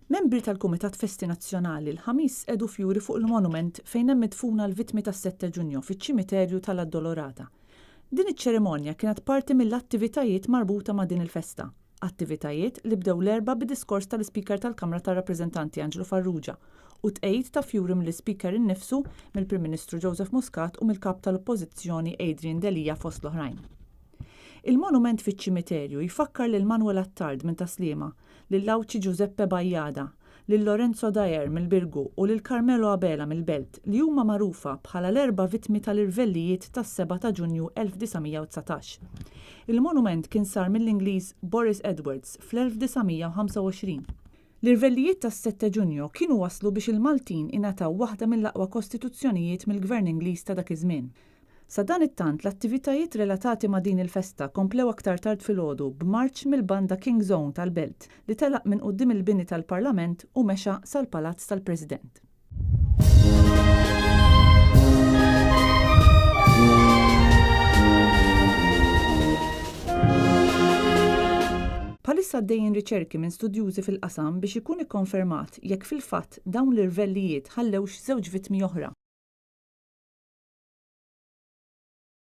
Membri tal-Kumitat Festi Nazzjonali l-ħamis edu fjuri fuq il-monument fejn hemm midfuna l-vittmi tas-7 Ġunju fiċ-ċimiterju tal-Addolorata. Din iċ-ċerimonja kienet parti mill-attivitajiet marbuta ma' din il-festa. Attivitajiet li bdew l-erba' bid-diskors tal-Ispeaker tal-Kamra tar-Rappreżentanti Angelo Farrugia u tqejjed ta' fjuri mill-Ispeaker innifsu mill-Prim Ministru Joseph Muscat u mill-Kap tal-Oppożizzjoni Adrian Delija fost l-oħrajn. Il-monument fiċ-ċimiterju jfakkar lil Manuel Attard minn Taslima, lil Lawċi Giuseppe Bajjada, lil Lorenzo Dajer mill-Birgu u lil Carmelo Abela mill-Belt li huma magħrufa bħala l-erba' vittmi tal-irvellijiet tas-7 ta' Ġunju 1919. Il-monument kien sar mill-Ingliż Boris Edwards fl-1925. L-irvellijiet tas-7 Ġunju kienu waslu biex il-Maltin ingħataw waħda mill-aqwa kostituzzjonijiet mill-Gvern Ingliż ta' dak iż-żmien. Sa dan it-tant l-attivitajiet relatati ma' din il-festa komplew aktar tard filgħodu b'marċ mill-banda King's Own tal-Belt li telaq minn quddiem il-bini tal-Parlament u mexa sal-Palazz tal-President. Bħalissa għaddejjin riċerki minn studjużi fil-qasam biex ikun ikkonfermat jekk fil-fatt dawn l-irvellijiet ħallewx żewġ vittmi oħra.